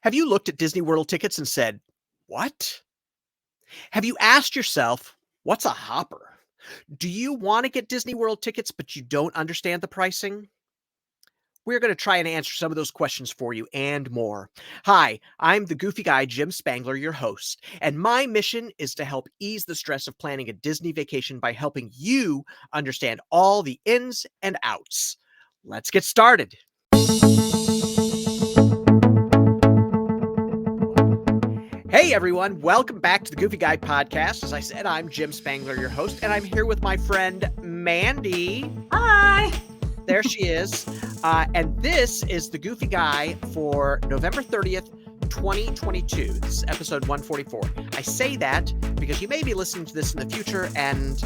Have you looked at Disney World tickets and said, "What?" Have you asked yourself, "What's a hopper?" Do you want to get Disney World tickets, but you don't understand the pricing? We're going to try and answer some of those questions for you and more. Hi, I'm the goofy guy, Jim Spangler, your host, and my mission is to help ease the stress of planning a Disney vacation by helping you understand all the ins and outs. Let's get started. Hey everyone, welcome back to the Goofy Guy podcast. As I said, I'm Jim Spangler, your host, and I'm here with my friend Mandy. Hi. There she is. And this is the Goofy Guy for November 30th, 2022. This is episode 144. I say that because you may be listening to this in the future, and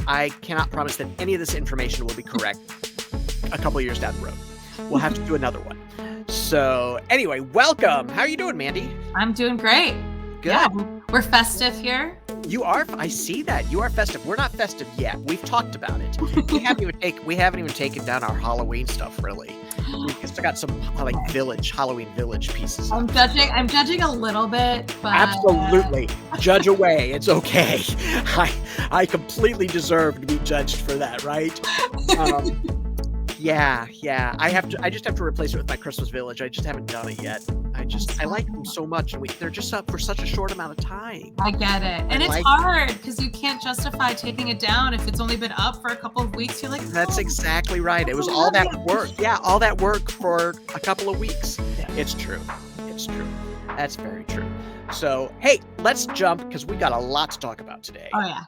I cannot promise that any of this information will be correct a couple of years down the road. We'll have to do another one. So anyway, welcome. How are you doing, Mandy? I'm doing great. Good. Yeah, we're festive here. You are. I see that. You are festive. We're not festive yet. We've talked about it. We haven't even taken down our Halloween stuff, really. We've still got some Halloween Village pieces. I'm judging a little bit, but Absolutely. Judge away. It's okay. I completely deserve to be judged for that, right? Yeah. I just have to replace it with my Christmas Village. I just haven't done it yet. I like them so much, and they're just up for such a short amount of time. I get it. And it's hard because you can't justify taking it down if it's only been up for a couple of weeks. You're like, that's exactly right. It was all that work. Yeah, all that work for a couple of weeks. Yeah. It's true. That's very true. So, hey, let's jump because we got a lot to talk about today. Oh, yeah.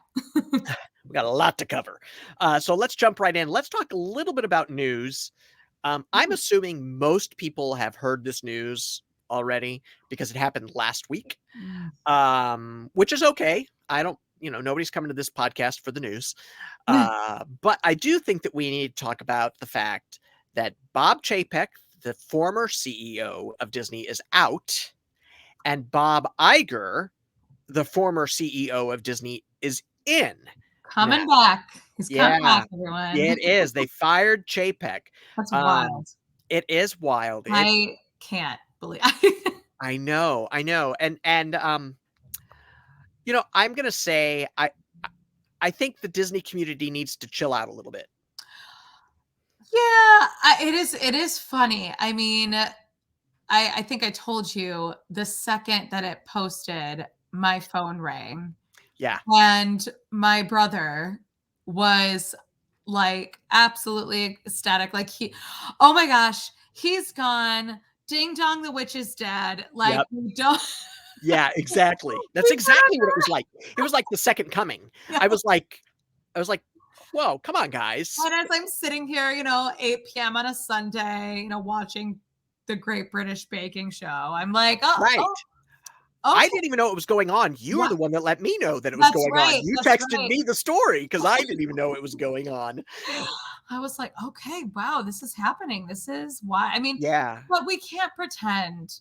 We got a lot to cover. So let's jump right in. Let's talk a little bit about news. I'm assuming most people have heard this news already because it happened last week, which is okay. Nobody's coming to this podcast for the news. But I do think that we need to talk about the fact that Bob Chapek, the former CEO of Disney, is out, and Bob Iger, the former CEO of Disney, is in. Coming back. He's coming back, everyone. It is. They fired Chapek. That's wild. It is wild. I can't believe I know. And I'm gonna say I think the Disney community needs to chill out a little bit. Yeah, it is funny. I mean, I think I told you the second that it posted, my phone rang. Yeah. And my brother was like absolutely ecstatic. Like oh my gosh, he's gone. Ding dong, the witch is dead. Like, yep. We don't. Yeah, exactly. That's exactly what it was like. It was like the second coming. Yeah. I was like, whoa, come on, guys. And as I'm sitting here, 8 p.m. on a Sunday, watching the Great British Baking Show, I'm like, oh, right. Oh, I didn't even know what was going on. You were the one that let me know that it was going on. You texted me the story because I didn't even know it was going on. I was like, okay, wow, this is happening. This is why. I mean, yeah. But we can't pretend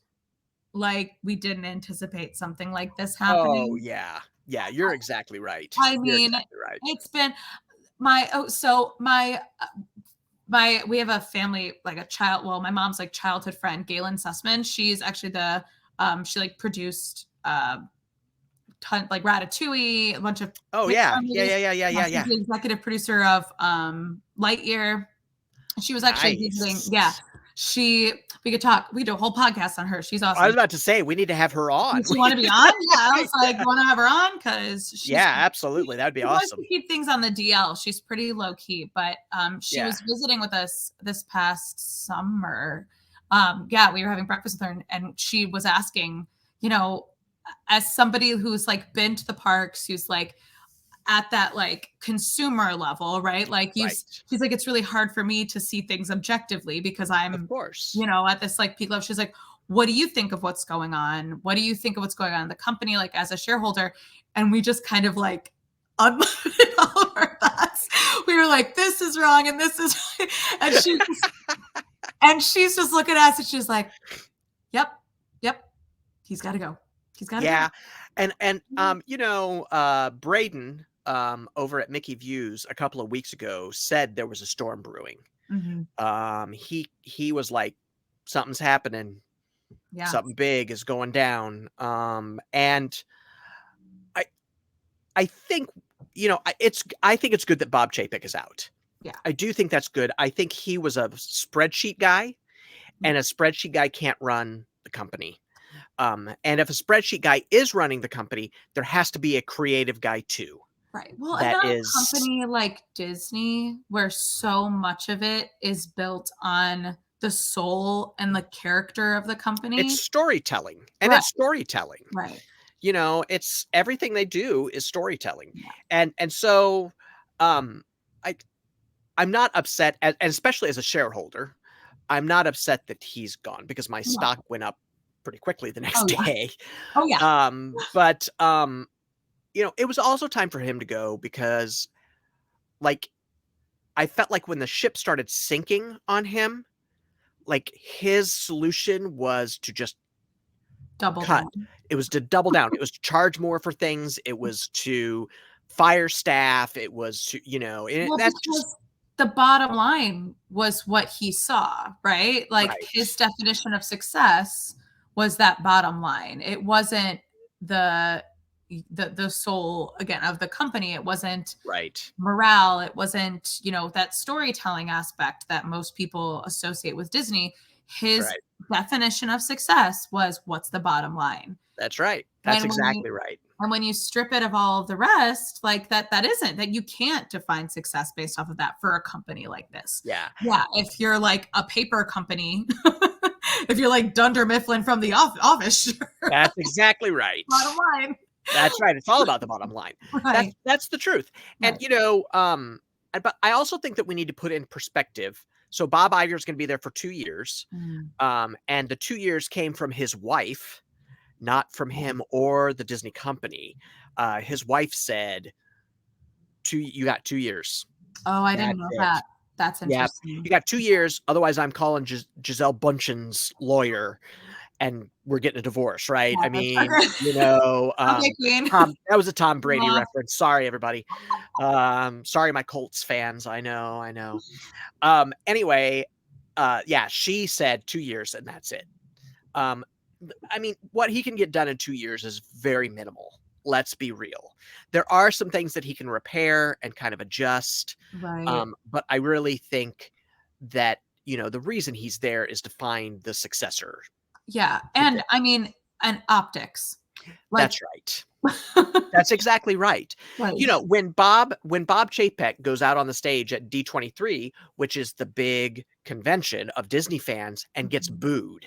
like we didn't anticipate something like this happening. Oh, yeah. Yeah, you're exactly right. I mean, it's been we have a family, like a child. Well, my mom's like childhood friend, Galen Sussman. She's actually she produced like Ratatouille, a bunch of yeah. She's the executive producer of Lightyear. She was actually visiting. Yeah, we could talk. We do a whole podcast on her. She's awesome. I was about to say we need to have her on. Do you want to be on? Yeah, I was like, want to have her on because absolutely, that'd be awesome. To keep things on the DL. She's pretty low key, but she was visiting with us this past summer. We were having breakfast with her, and she was asking, as somebody who's like been to the parks, who's like at that like consumer level, right? Like she's like, it's really hard for me to see things objectively because I'm, of course, at this like peak level. She's like, what do you think of what's going on? What do you think of what's going on in the company? Like as a shareholder. And we just kind of like unloaded all of our thoughts. We were like, this is wrong. And this is right. And she's just looking at us and she's like, yep. He's got to go. He's got to go. And Braden over at Mickey Views a couple of weeks ago said there was a storm brewing. Mm-hmm. He was like, something's happening. Yeah. Something big is going down. And I I think, I think it's good that Bob Chapek is out. Yeah. I do think that's good. I think he was a spreadsheet guy, and a spreadsheet guy can't run the company. And if a spreadsheet guy is running the company, there has to be a creative guy too. Right. Well, and That not a is company like Disney where so much of it is built on the soul and the character of the company. it's storytelling, and Right. it's storytelling. Right. It's everything they do is storytelling. Yeah. And so, um, I I'm not upset, and especially as a shareholder, I'm not upset that he's gone because my No. stock went up pretty quickly the Oh, next yeah. day. Oh, yeah. But, it was also time for him to go because, like, I felt like when the ship started sinking on him, like, his solution was to just Double cut. down. It was to double down. It was to charge more for things. It was to fire staff. It was to, and Well, that's just because the bottom line was what he saw, right? Like, his right. definition of success was that bottom line. It wasn't the the soul, again, of the company. It wasn't Right. morale. It wasn't, that storytelling aspect that most people associate with Disney. His Right. definition of success was what's the bottom line. That's right. That's And when you exactly right. and when you strip it of all of the rest, like that isn't that you can't define success based off of that for a company like this. Yeah. Yeah, if you're like a paper company, if you're like Dunder Mifflin from the office, sure. That's exactly right. Bottom line. That's right. It's all about the bottom line. Right. That's the truth. And, Right. but I also think that we need to put in perspective. So Bob Iger is going to be there for 2 years. Mm. And the 2 years came from his wife, not from him or the Disney company. His wife said, you got 2 years. Oh, I didn't That's know it. that. That's Yeah, interesting. you got 2 years. Otherwise, I'm calling Giselle Bundchen's lawyer, and we're getting a divorce, right? I Savage. mean, Okay. Okay, Queen. That was a Tom Brady Aw. reference. Sorry, everybody. Sorry, my Colts fans. I know, I know. Anyway, yeah, she said 2 years, and that's it. I mean, what he can get done in 2 years is very minimal. Let's be real. There are some things that he can repair and kind of adjust, Right. but I really think that, the reason he's there is to find the successor Yeah, to and Dick. I mean, and optics. Like That's right. That's exactly right. like When Bob Chapek goes out on the stage at D23, which is the big convention of Disney fans, and gets Mhm. booed,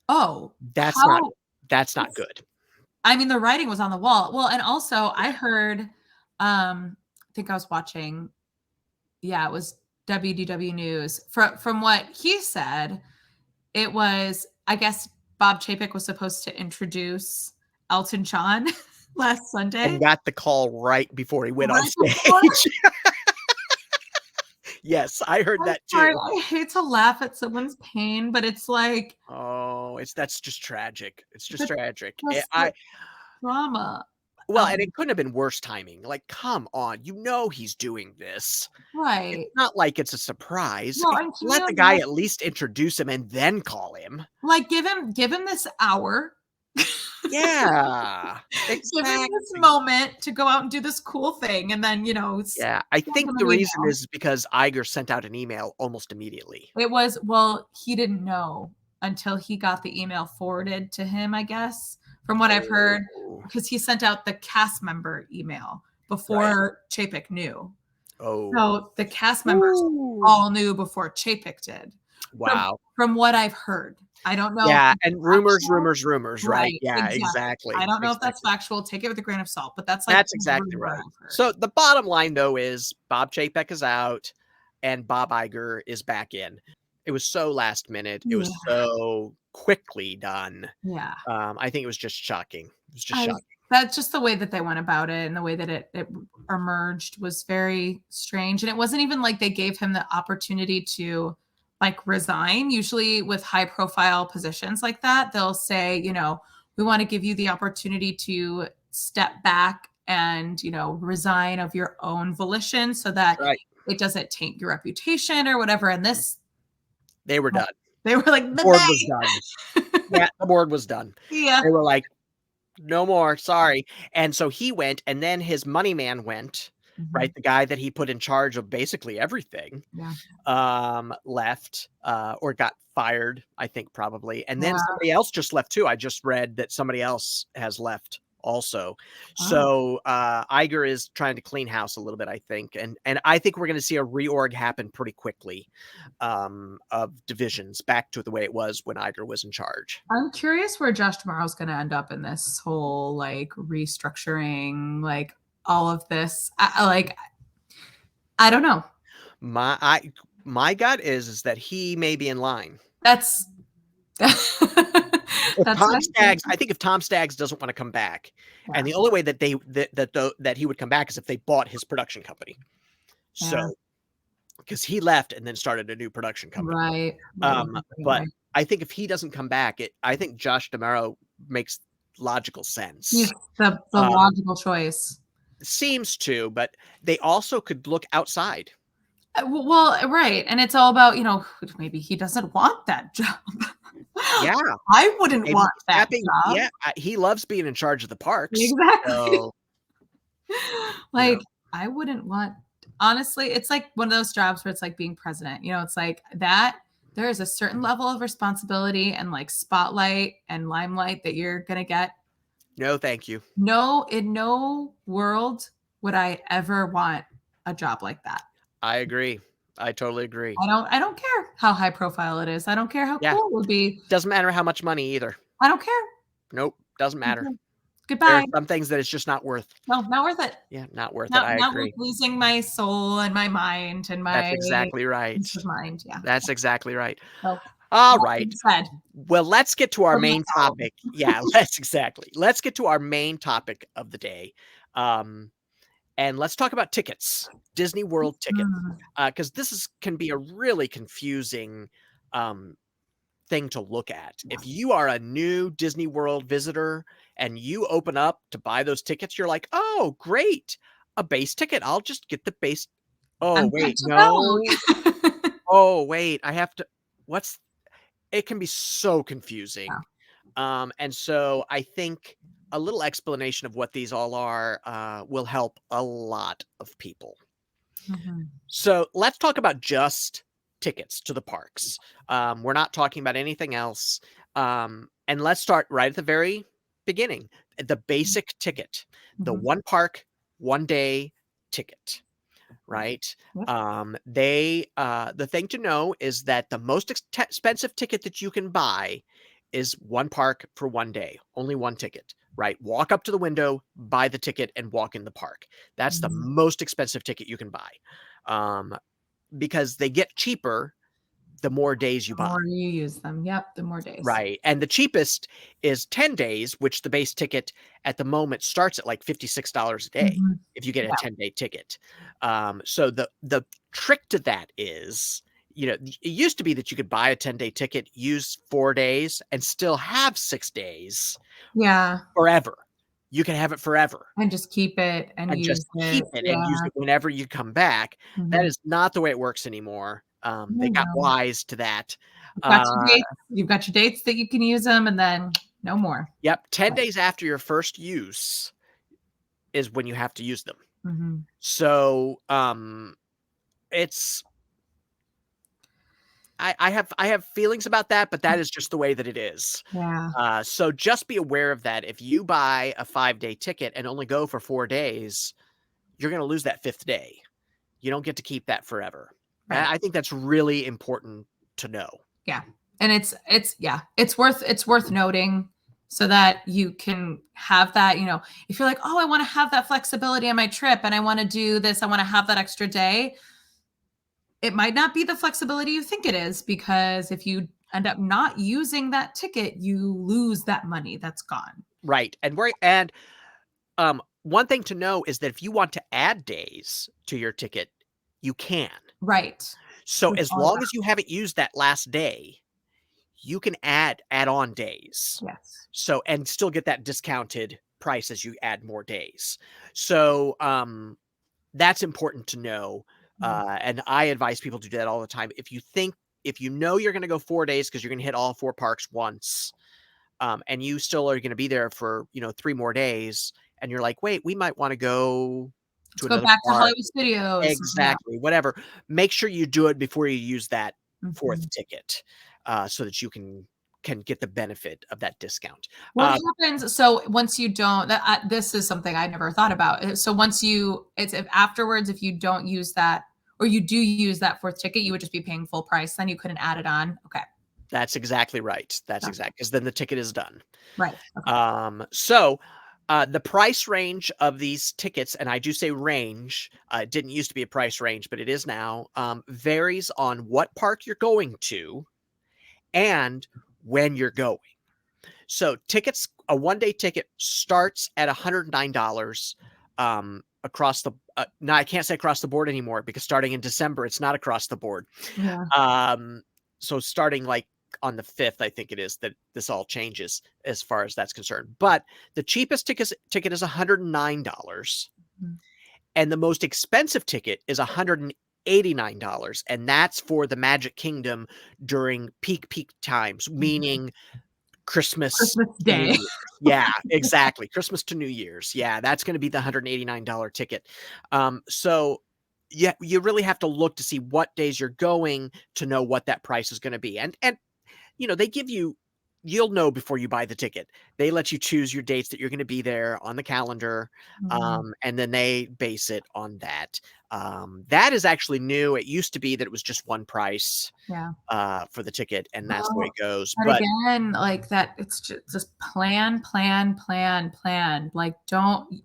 Oh, that's not how that's not it's good. I mean, the writing was on the wall. Well, and also I heard, I think I was watching, yeah, it was WDW News. From what he said, it was, I guess Bob Chapek was supposed to introduce Elton John last And Sunday. got the call right before he went on Right before. stage. Yes, I heard I'm that sorry, too. I hate to laugh at someone's pain, but it's like Oh, that's just tragic. It's just the tragic. just the drama. Well, and it couldn't have been worse timing. Like, come on, he's doing this. It's Right. not like it's a surprise. Well, and can Let you the guy imagine, at least introduce him and then call him. like, give him this hour. Yeah, Give him this exactly. moment to go out and do this cool thing, and then, Yeah, I send think him the an reason email. is because Iger sent out an email almost immediately. It was, well, he didn't know until he got the email forwarded to him, I guess, from what I've heard, Oh, because he sent out the cast member email right. before Chapek knew. Oh. So the cast members Ooh. all knew before Chapek did. From Wow. from what I've heard. I don't know if Yeah, it's and rumors, factual. rumors, rumors, right? Right, Yeah, exactly. I exactly, don't know if that's exactly. factual. Take it with a grain of salt, but that's like That's the exactly rumor right. I've heard. So the bottom line though is Bob Chapek is out and Bob Iger is back in. It was so last minute. It Yeah, was so quickly done. yeah. I think it was just shocking. It was just I shocking. That's just the way that they went about it and the way that it emerged was very strange. And it wasn't even like they gave him the opportunity to like resign. Usually with high profile positions like that, they'll say, we want to give you the opportunity to step back and, resign of your own volition so that Right. it doesn't taint your reputation or whatever. And this, They were done. they were like, The board was bye-bye. done. Yeah, the board was done. Yeah. They were like, "No more, sorry." And so he went, and then his money man went, right? Mhm. The guy that he put in charge of basically everything, Yeah. left, or got fired, I think probably, and then Yeah. somebody else just left too. I just read that somebody else has left also. Oh. So, Iger is trying to clean house a little bit, I think, and I think we're gonna see a reorg happen pretty quickly, of divisions back to the way it was when Iger was in charge. I'm curious where Josh Tomorrow's gonna end up in this whole, like, restructuring, like, all of this. I don't know. My I my gut is that he may be in line. That's that's If what Tom I think. Staggs I think if Tom Staggs doesn't wanna come back, Yeah. and the only way that they that he would come back is if they bought his production company. Yeah. So, because he left and then started a new production company. Right. Right, right, But right. I think if he doesn't come back, I think Josh D'Amaro makes logical He's sense. the Um, logical choice. Seems to, but they also could look outside. Well, right, and it's all about, maybe he doesn't want that job. Yeah, I wouldn't maybe want he's that tapping job. yeah, he loves being in charge of the parks. Exactly. So, you know Like, I wouldn't want honestly, it's like one of those jobs where it's like being president, it's like that there is a certain level of responsibility and, like, spotlight and limelight that you're gonna get. no, thank you. No, in no world would I ever want a job like that. I agree. I totally agree. I don't care how high profile it is. I don't care how Yeah, cool it would be. doesn't matter how much money either. I don't care. Nope, doesn't matter. Mhm. There are Goodbye. some things that it's just not worth. No, not worth it. Yeah, not worth it, Not I not worth agree. losing my soul and my mind and That's my exactly right. peace of mind. Yeah. That's exactly right. So, All that right. being said, Well, let's get to our for my main soul. topic. Yeah, let's exactly. Let's get to our main topic of the day. Um, and let's talk about tickets, Disney World tickets. Mhm. Because this can be a really confusing um, thing to look at. Yeah. If you are a new Disney World visitor and you open up to buy those tickets, you're like, oh, great, a base ticket. I'll just get the base. Oh, I'm good wait, to no. go. Oh, wait, I have to. What's it can be so Yeah. confusing. And so I think a little explanation of what these all are will help a lot of people. Mhm. So let's talk about just tickets to the parks. We're not talking about anything else. And let's start right at the very beginning. The basic ticket, the Mhm. one park, one day ticket, right? Yep. The thing to know is that the most expensive ticket that you can buy is one park for one day, only one ticket, right? Walk up to the window, buy the ticket, and walk in the park. That's the Mhm. most expensive ticket you can buy, um, because they get cheaper the more days you The buy. more you use them. Yep, the more days. Right, and the cheapest is 10 days, which the base ticket at the moment starts at, like, $56 a day Mhm. if you get a Yeah. 10-day ticket. So the trick to that is, it used to be that you could buy a 10-day ticket, use 4 days, and still have 6 days Yeah, forever. You can have it forever and just keep it and and just use it. keep it and use Yeah. it whenever you come back. That Mhm. is not the way it works anymore. They No, got no. wise to that. You've got your dates that you can use them, and then no more. Yep, 10 Right. days after your first use is when you have to use them. Mhm. So, it's I have feelings about that, but that is just the way that it is. Yeah. So just be aware of that. If you buy a 5-day ticket and only go for 4 days, you're gonna lose that 5th day. You don't get to keep that forever. Right. I think that's really important to know. Yeah. And it's worth noting so that you can have that, if you're like, "Oh, I wanna have that flexibility on my trip and I wanna do this, I wanna have that extra day." It might not be the flexibility you think it is because if you end up not using that ticket, you lose that money that's gone. Right, one thing to know is that if you want to add days to your ticket, you can. Right. So With as all of long that. as you haven't used that last day, you can add on days. Yes. So and still get that discounted price as you add more days. So, that's important to know, Mhm. and I advise people to do that all the time. If you think if you know you're going to go 4 days because you're going to hit all 4 parks once, and you still are going to be there for 3 more days, and you're like, wait, we might want to go Let's to go another back to park. Hollywood Studios. Yeah. Exactly, whatever. Make sure you do it before you use that 4th Mhm. ticket, so that you can get the benefit of that discount. What happens so once you don't that this is something I never thought about. So once you it's if afterwards if you don't use that or you do use that 4th ticket, you would just be paying full price, then you couldn't add it on? Okay. That's exactly right. That's Gotcha. exact because then the ticket is done. Right. Okay. So, the price range of these tickets, and I do say range, it didn't used to be a price range, but it is now, varies on what park you're going to and when you're going. So tickets, a 1-day ticket starts at $109, across the no, I can't say across the board anymore because starting in December, it's not across the board. Yeah. Um, so starting like on the 5th, I think it is that this all changes as far as that's concerned. But the cheapest ticket is $109, Mhm. and the most expensive ticket is $189, and that's for the Magic Kingdom during peak times, Mhm. meaning Christmas Christmas to New Day. Year's. Yeah, exactly. Christmas to New Year's. Yeah, that's gonna be the $189 ticket. So yeah, you really have to look to see what days you're going to know what that price is gonna be. And they give you'll know before you buy the ticket. They let you choose your dates that you're gonna be there on the calendar, Mhm. and then they base it on that. That is actually new. It used to be that it was just one price, Yeah. for the ticket, and that's the way Well, it goes. but But again, like that it's just plan, plan, plan, plan. Like don't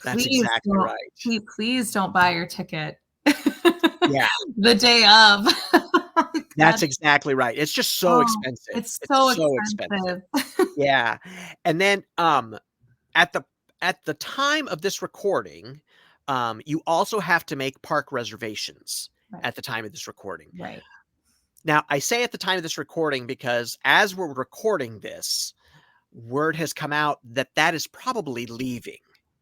that's please exactly don't right. please don't buy your ticket Yeah, the day of. that's That's exactly right. It's just so oh, expensive. it's so It's so expensive. expensive. Yeah, and then, at the at the time of this recording, you also have to make park reservations Right, at the time of this recording. right. Now, I say at the time of this recording because as we're recording this, word has come out that that is probably leaving.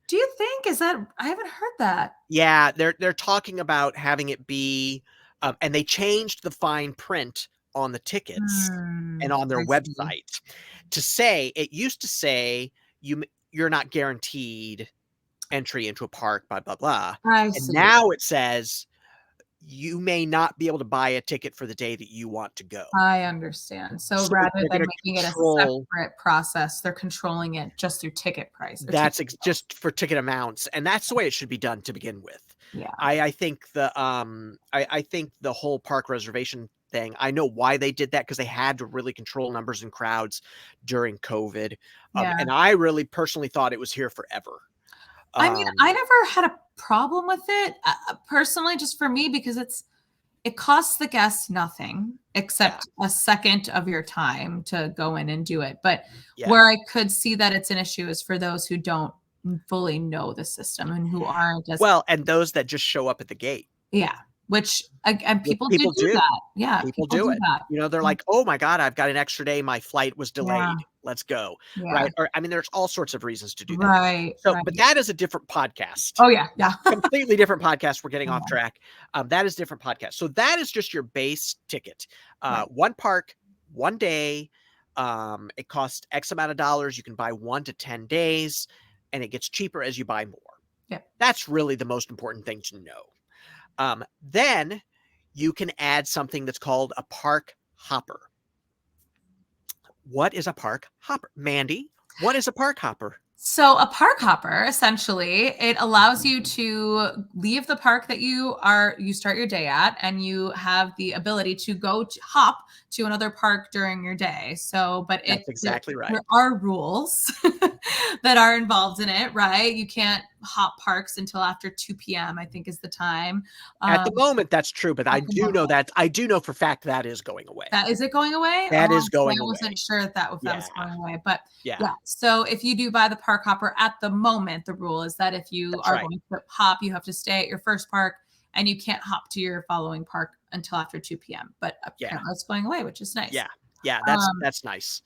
Do you think is that I haven't heard that. Yeah, they're talking about having it be, and they changed the fine print on the tickets and on their I see. website to say it used to say you're not guaranteed entry into a park, blah blah blah, I and see. now it says you may not be able to buy a ticket for the day that you want to go. I understand. So So rather they're than going to making it a control. separate process, they're controlling it just through ticket price or ticket That's sales. just for ticket amounts, and that's the way it should be done to begin with. Yeah, I think the whole park reservation thing, I know why they did that because they had to really control numbers and crowds during COVID, yeah. and I really personally thought it was here forever. I mean, Um, I never had a problem with it, personally, just for me because it costs the guest nothing yeah, except a second of your time to go in and do it. But yeah. where I could see that it's an issue is for those who don't fully know the system and who aren't as Well, and those that just show up at the gate, yeah, which and which people people do do. that. Yeah, People people do do it. that. They're Mm, like, "Oh my god, I've got an extra day, my flight was yeah, delayed. Let's go." yeah. Right? Or I mean, there's all sorts of reasons to do that. Right, So, right. but that is a different podcast. Oh, yeah, yeah. Completely different podcast. We're getting off Yeah, track. That is different podcast. So that is just your base ticket. right. One park, 1 day. It costs X amount of dollars. You can buy 1 to 10 days, and it gets cheaper as you buy more. Yep. That's really the most important thing to know. Then you can add something that's called a park hopper. What is a park hopper? Mandy, what is a park hopper? So a park hopper, essentially, it allows you to leave the park that you start your day at, and you have the ability to go to hop to another park during your day. So, but That's exactly there right. are rules that are involved in it, right? You can't hop parks until after 2 p.m., I think is the time. At the Um, moment, that's true, but at the moment. I do know for fact that is going away. That is it going away? That Oh, is see, going I away. wasn't sure if that Yeah, was going away, but yeah, yeah. So if you do buy the park hopper at the moment, the rule is that if you that's are right. going to hop, you have to stay at your first park and you can't hop to your following park until after 2 p.m. But Yeah, apparently it's going away, which is nice. yeah, yeah. That's Um, that's nice,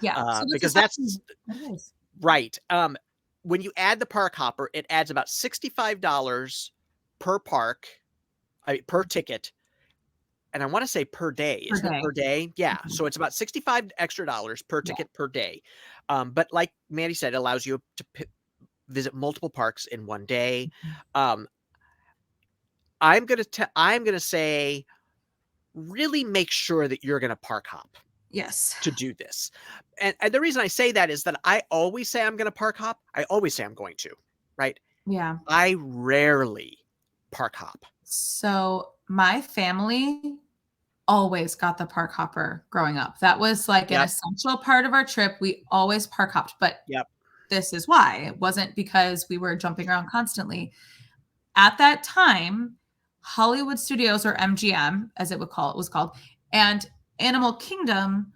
yeah. So that's because essentially that's what it is. right. When you add the park hopper, it adds about $65 per park, per ticket, and I want to say per day, per isn't it day. per day? Yeah. Mhm. So it's about $65 extra per Yeah. ticket per day. But like Mandy said, it allows you to visit multiple parks in one day. Mhm. Um, I'm gonna say, really make sure that you're gonna park hop Yes. to do this. And the reason I say that is that I always say I'm gonna park hop. I always say I'm going to, right? Yeah. I rarely park hop. So my family always got the park hopper growing up. That was like an Yep. essential part of our trip. We always park hopped, but Yep. this is why. It wasn't because we were jumping around constantly. At that time, Hollywood Studios, or MGM as it was called, and Animal Kingdom,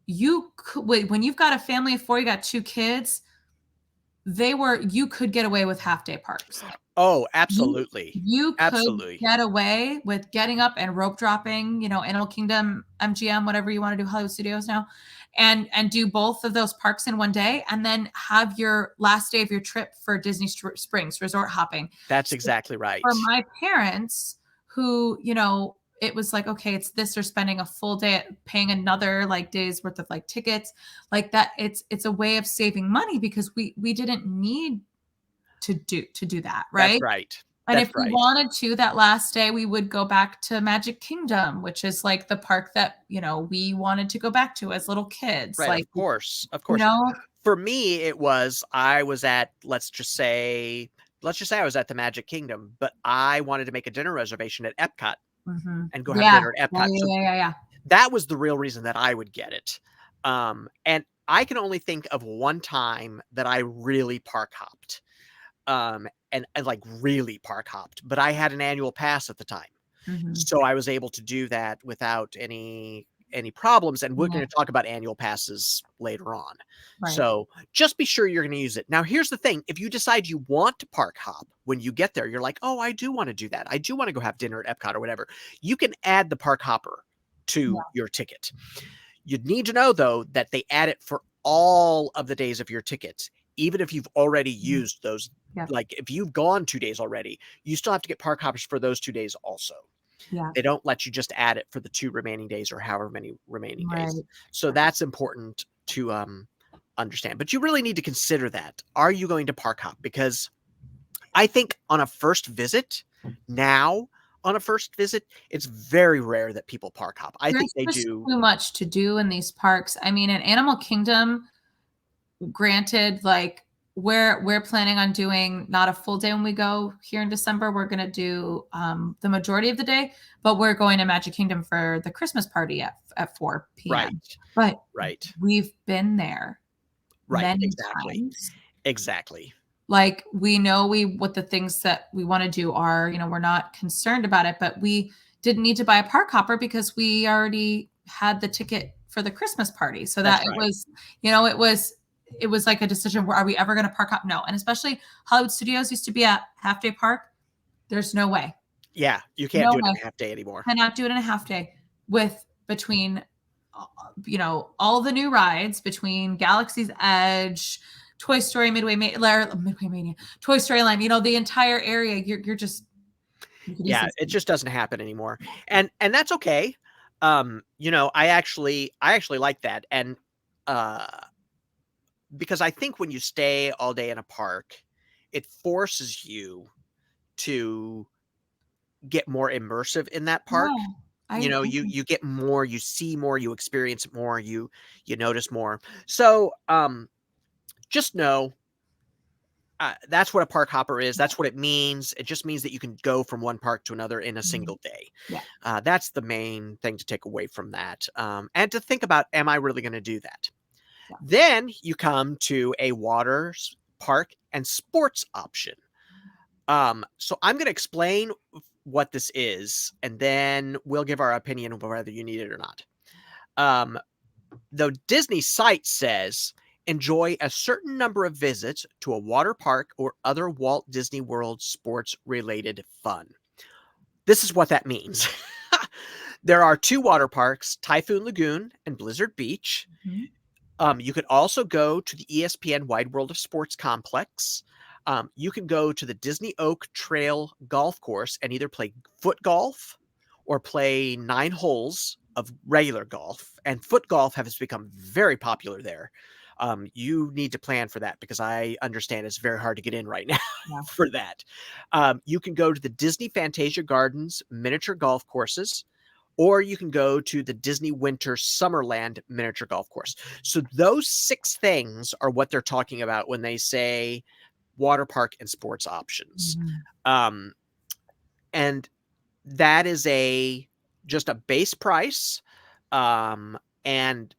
when you've got a family of 4, you got 2 kids, you could get away with half day parks. Oh, You absolutely. you could Absolutely. get away with getting up and rope dropping, Animal Kingdom, MGM, whatever you wanna do, Hollywood Studios now, and do both of those parks in one day, and then have your last day of your trip for Disney Springs resort hopping. That's So exactly for right. my parents who, it was like, okay, it's this, they're spending a full day paying another like day's worth of like tickets, like that. It's a way of saving money because we didn't need to do that, That's right? right. And That's if we right. wanted to, that last day, we would go back to Magic Kingdom, which is like the park that, we wanted to go back to as little kids. Right, Like, of course, of you course. know? For me, it was I was at, let's just say I was at the Magic Kingdom, but I wanted to make a dinner reservation at Epcot Mhm. and go have Yeah. dinner at Yeah, Epcot. yeah, So yeah, yeah, yeah. that was the real reason that I would get it. And I can only think of one time that I really park hopped. And like really park hopped, but I had an annual pass at the time. Mhm. So I was able to do that without any problems, and we're Yeah, gonna talk about annual passes later on. right. So, just be sure you're gonna use it. Now, here's the thing, if you decide you want to park hop when you get there, you're like, "Oh, I do wanna do that. I do wanna go have dinner at Epcot or whatever." You can add the park hopper to Yeah. your ticket. You'd need to know, though, that they add it for all of the days of your tickets, even if you've already Mhm. used those. Yep. Like, if you've gone 2 days already, you still have to get park hoppers for those 2 days also. Yeah. They don't let you just add it for the 2 remaining days or however many remaining days. Right. So Right. that's important to, understand, but you really need to consider that. Are you going to park hop? Because I think on a first visit, now on a first visit, it's very rare that people park hop. I think There's they just do. too much to do in these parks. I mean, in Animal Kingdom, granted, like we're planning on doing not a full day when we go here in December. We're gonna do the majority of the day, but we're going to Magic Kingdom for the Christmas party at 4 Right, p.m. But right, we've been there right, many exactly, times. exactly. Like we know what the things that we want to do are, we're not concerned about it, but we didn't need to buy a park hopper because we already had the ticket for the Christmas party. So That's that it right. was, it was like a decision where are we ever going to park hop? No. And especially Hollywood Studios used to be a half day park. There's no way. Yeah, you can't No do it way. in a half day anymore. Cannot do it in a half day with between all the new rides between Galaxy's Edge, Toy Story, Midway Mania, Toy Story Land, the entire area. You're just you could Yeah, easily it see. just doesn't happen anymore, and that's okay. I actually like that, and, uh, because I think when you stay all day in a park, it forces you to get more immersive in that park. Yeah, I You know, you agree. you get more, you see more, you experience it more, you notice more. So, just know, that's what a park hopper is. That's what it means. It just means that you can go from one park to another in a Mhm. single day. Yeah, That's the main thing to take away from that, and to think about, am I really going to do that? yeah. Then you come to a park and sports option. So I'm going to explain what this is, and then we'll give our opinion of whether you need it or not. Um, the Disney site says, enjoy a certain number of visits to a water park or other Walt Disney World sports related fun. This is what that means. There are 2 water parks, Typhoon Lagoon and Blizzard Beach. Mhm. You could also go to the ESPN Wide World of Sports complex. You can go to the Disney Oak Trail golf course and either play foot golf or play 9 holes of regular golf, and foot golf has become very popular there. You need to plan for that because I understand it's very hard to get in right now Yeah. for that. You can go to the Disney Fantasia Gardens miniature golf courses, or you can go to the Disney Winter Summerland miniature golf course. So those 6 things are what they're talking about when they say water park and sports options. Mhm. Um, and that is just a base price, and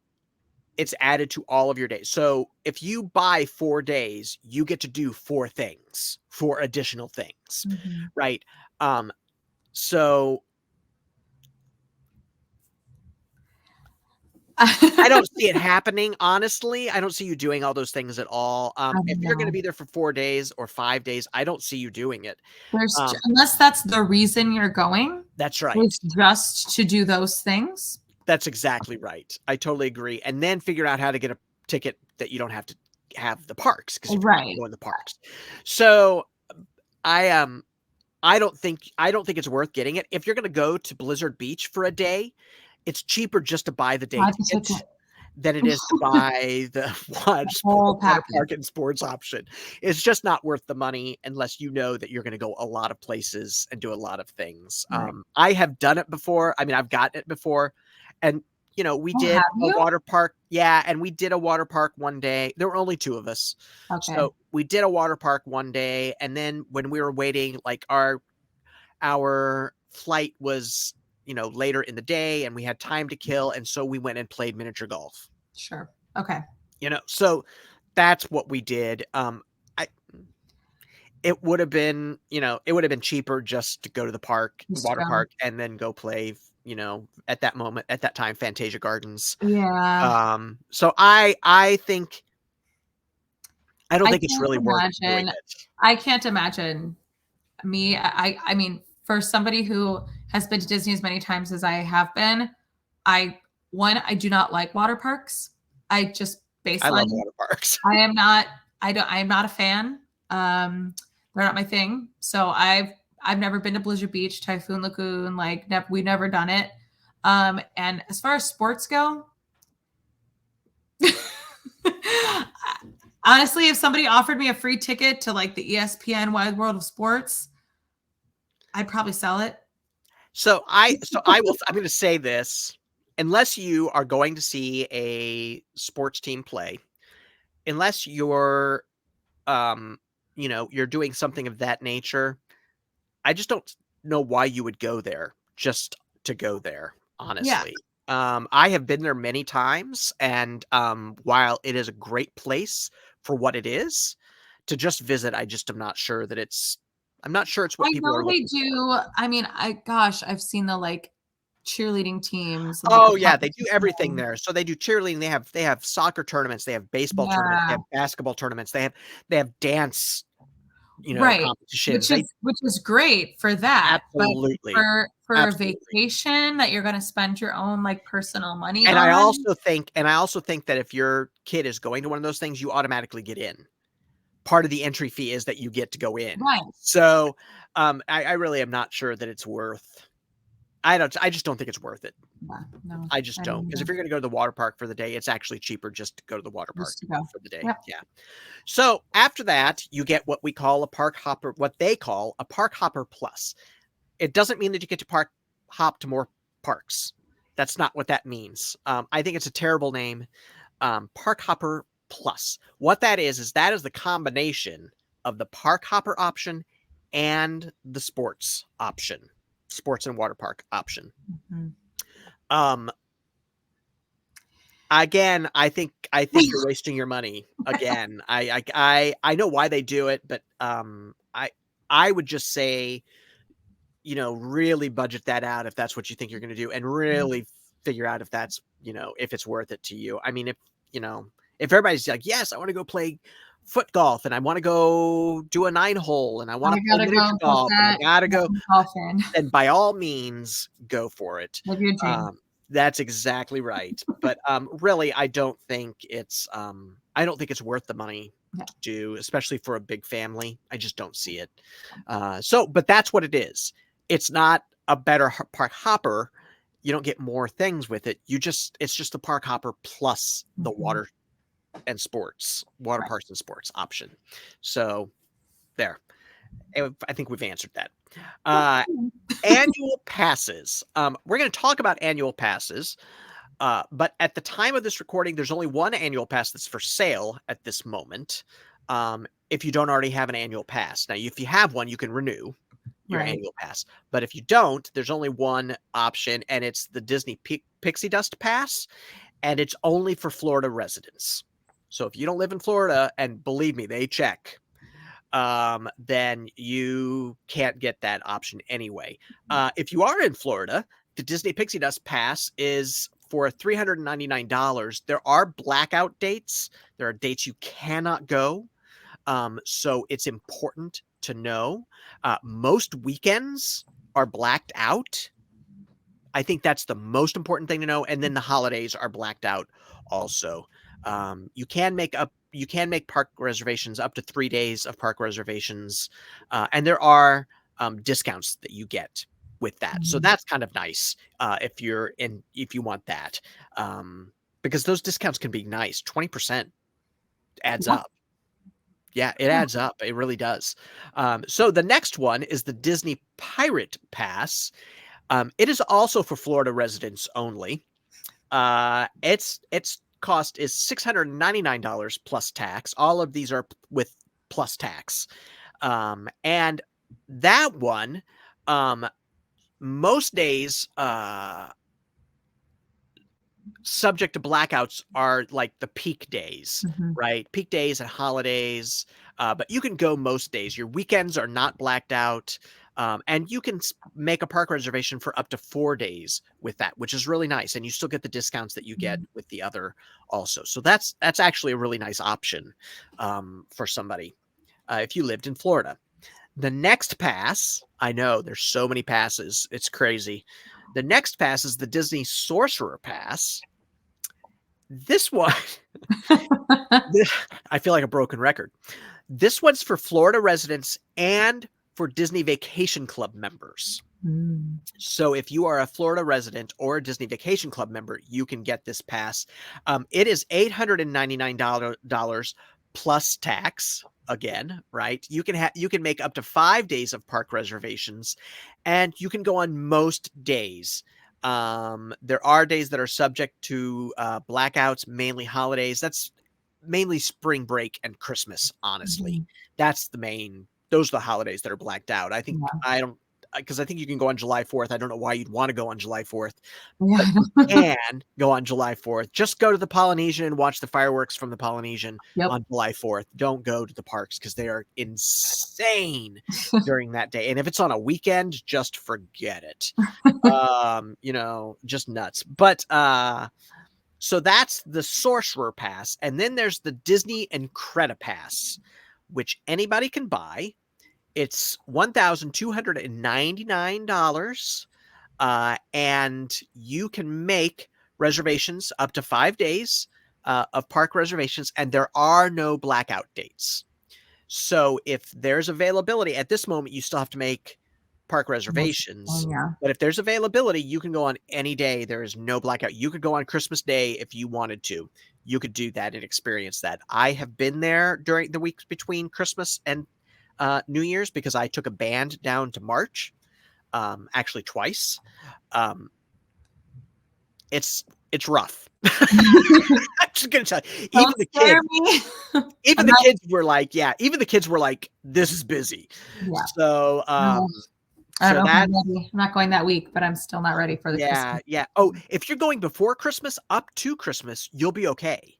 it's added to all of your days. So if you buy 4 days, you get to do 4 things, 4 additional things, Mhm. right? So I don't see it happening, honestly. I don't see you doing all those things at all. I If you're gonna know. be there for 4 days or 5 days, I don't see you doing it. There's Um, unless that's the reason you're going, that's right. is just to do those things. That's exactly right. I totally agree, and then figure out how to get a ticket that you don't have to have the parks, because if you're gonna Right. go in the parks. So, I, I don't think it's worth getting it. If you're gonna go to Blizzard Beach for a day, it's cheaper just to buy the day Buy the ticket ticket. than it is to buy the Whole water package. park and sports option. It's just not worth the money unless you know that you're gonna go a lot of places and do a lot of things. Right. I have done it before. I mean, I've gotten it before, and, we Oh, did have a you? water park. Yeah, and we did a water park one day. There were only 2 of us. Okay. So, we did a water park one day, and then when we were waiting, like, our flight was, later in the day, and we had time to kill, and so we went and played miniature golf. Sure. Okay. So that's what we did. I it would have been, cheaper just to go to the park, Just to water go. park, and then go play, at that time, Fantasia Gardens. Yeah. So I think I don't I think it's can't really worth doing imagine it. I can't imagine me I mean, for somebody who has been to Disney as many times as I have been, I I do not like water parks. I just I love baseline, water parks. I am not I am not a fan. They're not my thing. So I've never been to Blizzard Beach, Typhoon Lagoon, like we've never done it. And as far as sports go, honestly, if somebody offered me a free ticket to like the ESPN Wide World of Sports, I'd probably sell it. I'm going to say this, unless you are going to see a sports team play, unless um, you're doing something of that nature, I just don't know why you would go there just to go there, Yeah, honestly. I have been there many times, and while it is a great place for what it is, to just visit, I just am not sure that I'm not sure it's what I people are know they looking for. do. I mean, I've seen the like cheerleading teams and like the Oh yeah, they do everything competition. there. So they do cheerleading, they have soccer tournaments, they have baseball tournaments, they Yeah, have basketball tournaments, they have dance, right. competitions. Which is great for that, but Absolutely. for a Absolutely. vacation that you're gonna spend your own like personal money And I on. also think and I also think that if your kid is going to one of those things, you automatically get in. Part of the entry fee is that you get to go in. Right. So, I really am not sure that it's worth I just don't think it's worth it. Yeah, no, I just I don't, don't because either. if you're gonna go to the water park for the day, it's actually cheaper just to go to the water park Just to go. for the day. Yep. Yeah. So, after that, you get what they call a park hopper plus. It doesn't mean that you get to hop to more parks. That's not what that means. I think it's a terrible name. Park hopper plus. What that is the combination of the park hopper option and the sports option, sports and water park option. Mhm. Um, Again, I think you're wasting your money. Again, I know why they do it, but I would just say, really budget that out if that's what you think you're going to do, and really figure out if that's, if it's worth it to you. I mean, you know, if everybody's like, yes, I want to go play foot golf, and I want to go do a 9 hole, and I want I to play gotta miniature go put golf, and I that gotta go, golf in. then by all means go for it. Live your dream. Um, that's exactly right. But really, I don't think it's worth the money Yeah. to do, especially for a big family. I just don't see it. But that's what it is. It's not a better park hopper, you don't get more things with it. It's just the park hopper plus the water and sports, water Right. parks and sports option. So there. I think we've answered that. Annual passes. We're going to talk about annual passes, but at the time of this recording, there's only one annual pass that's for sale at this moment. If you don't already have an annual pass. Now, if you have one, you can renew your Right. annual pass. But if you don't, there's only one option, and it's the Disney Pixie Dust Pass, and it's only for Florida residents. So if you don't live in Florida, and believe me, they check, then you can't get that option anyway. If you are in Florida, the Disney Pixie Dust Pass is for $399. There are blackout dates. There are dates you cannot go. So it's important to know. Most weekends are blacked out. I think that's the most important thing to know. And then the holidays are blacked out also. You can make park reservations up to 3 days of park reservations, and there are discounts that you get with that. So that's kind of nice if you want that, because those discounts can be nice. 20% adds Yeah. up. Yeah, it adds up. It really does. So the next one is the Disney Pirate Pass. It is also for Florida residents only. Its cost is $699 plus tax. All of these are with plus tax. And that one, most days, subject to blackouts are like the peak days, right? Peak days and holidays. But you can go most days. Your weekends are not blacked out. And you can make a park reservation for up to 4 days with that, which is really nice. And you still get the discounts that you get with the other also. So that's actually a really nice option for somebody if you lived in Florida. The next pass, I know there's so many passes. It's crazy. The next pass is the Disney Sorcerer Pass. This one, I feel like a broken record. This one's for Florida residents and for Disney Vacation Club members. So if you are a Florida resident or a Disney Vacation Club member, you can get this pass. It is $899 plus tax. Again, right? You can make up to 5 days of park reservations, and you can go on most days. There are days that are subject to blackouts, mainly holidays. That's mainly spring break and Christmas, honestly. Those are the holidays that are blacked out. Because I think you can go on July 4th. I don't know why you'd want to go on July 4th, but you can go on July 4th. Just go to the Polynesian and watch the fireworks from the Polynesian on July 4th. Don't go to the parks because they are insane during that day. And if it's on a weekend, just forget it. Just nuts. But so that's the Sorcerer Pass. And then there's the Disney Incredipass, which anybody can buy. It's $1,299, and you can make reservations up to 5 days of park reservations, and there are no blackout dates. So if there's availability at this moment, you still have to make park reservations. But if there's availability, you can go on any day. There is no blackout. You could go on Christmas Day if you wanted to. You could do that and experience that. I have been there during the weeks between Christmas and New Year's because I took a band down to March, actually twice. It's rough. I'm just gonna tell you, even the kids were like, this is busy. So I don't know if I'm ready. I'm not going that week, but I'm still not ready for the Christmas. Yeah. Oh, if you're going before Christmas up to Christmas, you'll be okay.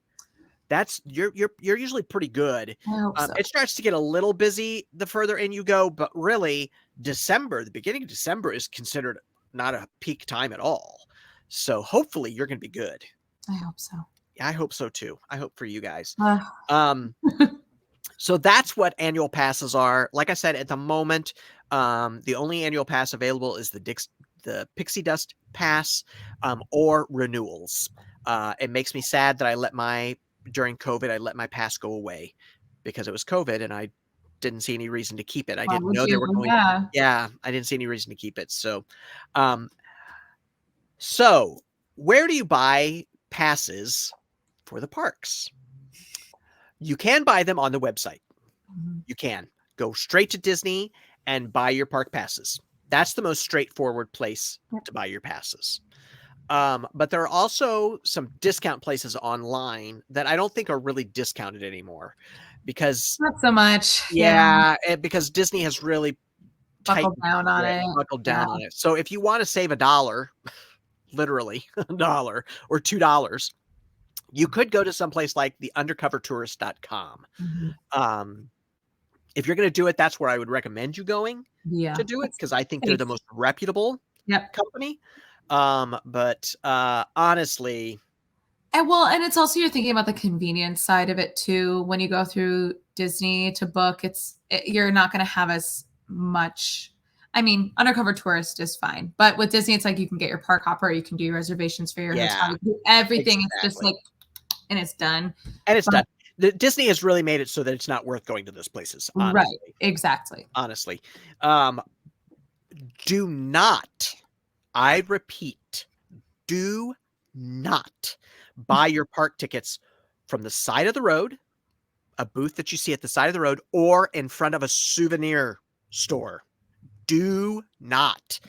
You're usually pretty good. I hope so. It starts to get a little busy the further in you go, but really the beginning of December is considered not a peak time at all. So hopefully you're going to be good. I hope so. Yeah, I hope so too. I hope for you guys. So that's what annual passes are. Like I said, at the moment, the only annual pass available is the Pixie Dust Pass or renewals. It makes me sad that during COVID, I let my pass go away because it was COVID and I didn't see any reason to keep it. I Why didn't would know they you? were going. Yeah. Yeah, I didn't see any reason to keep it. Um, so where do you buy passes for the parks? You can buy them on the website. Mhm. You can go straight to Disney and buy your park passes. That's the most straightforward place Yep. to buy your passes. But there are also some discount places online that I don't think are really discounted anymore because Not so much. Yeah. because Disney has really Buckle tightened down on it. buckled Yeah. down on it. So if you want to save $1, literally $1 or $2, you could go to someplace like the undercovertourist.com. Mhm. Um, if you're going to do it, that's where I would recommend you going Yeah. to do it It's because I think they're safe. the most reputable Yep. company. But honestly, And it's also you're thinking about the convenience side of it too. When you go through Disney to book, you're not going to have as much. I mean, undercover tourist is fine, but with Disney, it's like you can get your park hopper, you can do your reservations for your hotel, yeah, you can do everything. It's just exactly. like, and it's done. And it's But done. Disney has really made it so that it's not worth going to those places, right, honestly. exactly. Honestly. Um, do not, I repeat, do not buy your park tickets from the side of the road, a booth that you see at the side of the road, or in front of a souvenir store. Do not.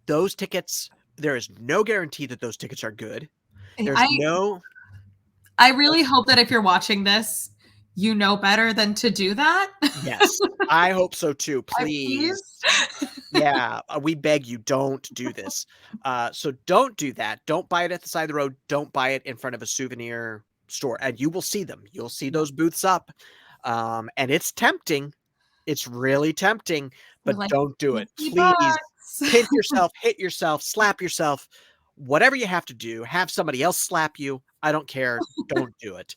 Those tickets, there is no guarantee that those tickets are good. There's I no I really hope that if you're watching this, you know better than to do that. Yes, I hope so too, please. Please. Yeah, we beg you, don't do this. So don't do that. Don't buy it at the side of the road. Don't buy it in front of a souvenir store, and you will see them. You'll see Yeah. those booths up, and it's tempting. It's really tempting, You're but like, don't do it. Please $50. pinch yourself, hit yourself, slap yourself, whatever you have to do. Have somebody else slap you. I don't care. Don't do it.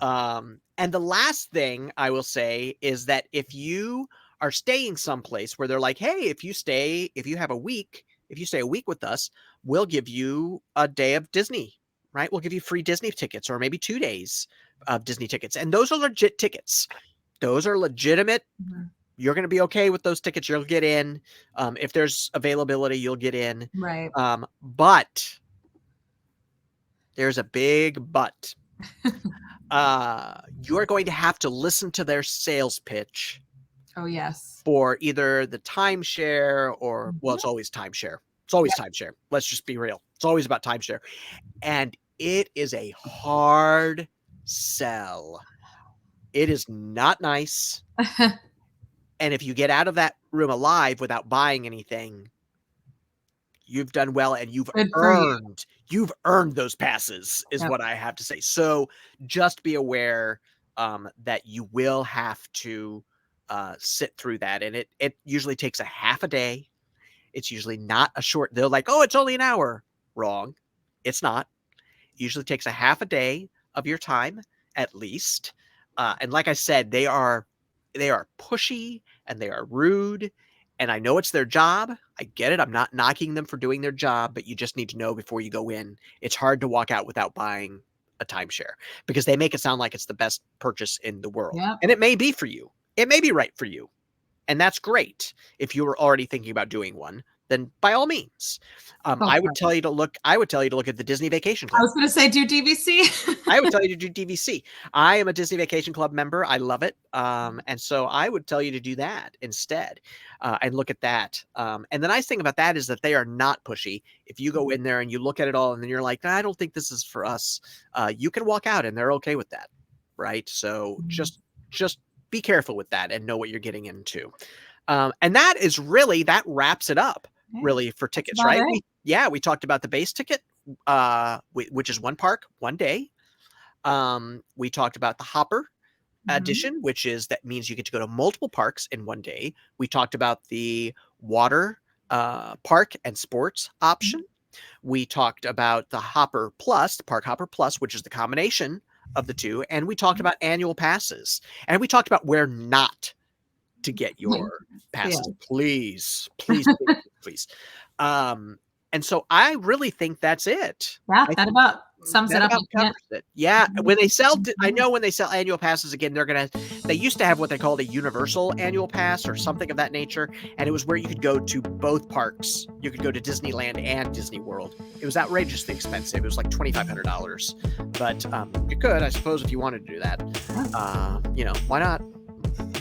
And the last thing I will say is that if you are staying someplace where they're like, hey, if you have a week, if you stay a week with us, we'll give you a day of Disney, right? We'll give you free Disney tickets or maybe 2 days of Disney tickets. And those are legit tickets. Those are legitimate. Mhm. You're going to be okay with those tickets. You'll get in. If there's availability, you'll get in. Right. But there's a big but. You're going to have to listen to their sales pitch Oh, yes. for either the timeshare or, well, Mhm. it's always timeshare. It's always Yep. timeshare. Let's just be real. It's always about timeshare. And it is a hard sell. It is not nice. And if you get out of that room alive without buying anything, you've done well and Good for you. you've earned those passes is Yep. what I have to say. So just be aware that you will have to sit through that. And it usually takes a half a day. It's usually not a short, they're like, oh, it's only an hour. Wrong. It's not. It usually takes a half a day of your time at least. And like I said, they are pushy and they are rude. And I know it's their job. I get it. I'm not knocking them for doing their job, but you just need to know before you go in. It's hard to walk out without buying a timeshare because they make it sound like it's the best purchase in the world. Yep. And it may be for you. It may be right for you. And that's great. If you were already thinking about doing one, then by all means. Go I for would it. tell you to look at the Disney Vacation I Club. was gonna say do DVC. I would tell you to do DVC. I am a Disney Vacation Club member. I love it. And so I would tell you to do that instead and look at that. And the nice thing about that is that they are not pushy. If you go in there and you look at it all and then you're like, I don't think this is for us, you can walk out and they're okay with that. Right. So just be careful with that and know what you're getting into. And that wraps it up Yeah, really for that's tickets, about right? it. We talked about the base ticket, which is one park, one day. We talked about the Hopper Mhm. edition, which is that means you get to go to multiple parks in one day. We talked about the water park and sports option. Mhm. We talked about the Hopper Plus, the Park Hopper Plus, which is the combination of the two. And we talked about annual passes. And we talked about where not to get your Yeah. passes. Please, please, please, please. And so I really think that's it. Yeah, I that think about sums it that up. about You can't covers it. Yeah, when they sell I Mhm. know when they sell annual passes again, they used to have what they called a universal annual pass or something of that nature, and it was where you could go to both parks. You could go to Disneyland and Disney World. It was outrageously expensive. It was like $2,500, but, you could, I suppose, if you wanted to do that. Why not?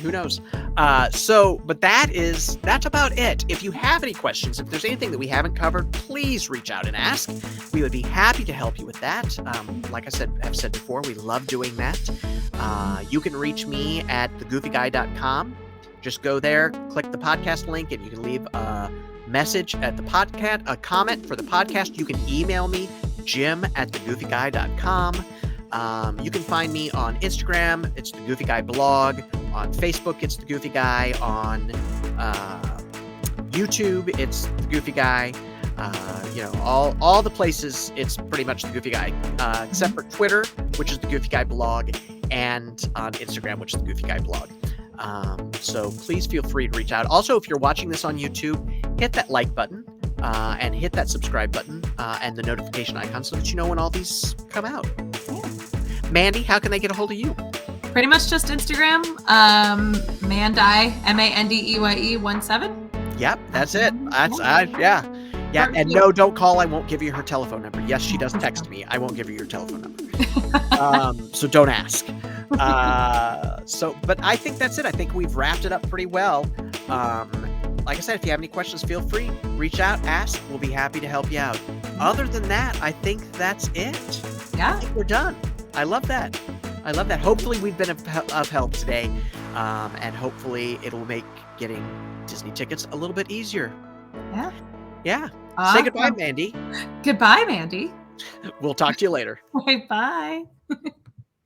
Who knows? But that's about it. If you have any questions, if there's anything that we haven't covered, please reach out and ask. We would be happy to help you with that. Like I've said before, we love doing that. You can reach me at thegoofyguy.com. Just go there, click the podcast link, and you can leave a message at the podcast, a comment for the podcast. You can email me, jim@thegoofyguy.com. You can find me on Instagram. It's the Goofy Guy blog. On Facebook, it's the Goofy Guy. On YouTube, it's the Goofy Guy. All the places, it's pretty much the Goofy Guy, except for Twitter, which is the Goofy Guy blog, and on Instagram, which is the Goofy Guy blog. So please feel free to reach out. Also, if you're watching this on YouTube, hit that like button and hit that subscribe button and the notification icon so that you know when all these come out. Mandy, how can they get a hold of you? Pretty much just Instagram, Mandeye, MANDEYE 17. Yep, that's it. Yeah. And no, don't call. I won't give you her telephone number. Yes, she does text me. I won't give you your telephone number. So don't ask. But I think that's it. I think we've wrapped it up pretty well. Like I said, if you have any questions, feel free. Reach out, ask. We'll be happy to help you out. Other than that, I think that's it. Yeah. I think we're done. I love that. Hopefully we've been of help today. And hopefully it'll make getting Disney tickets a little bit easier. Yeah. Yeah. Awesome. Say goodbye, Mandy. Goodbye, Mandy. We'll talk to you later. Bye.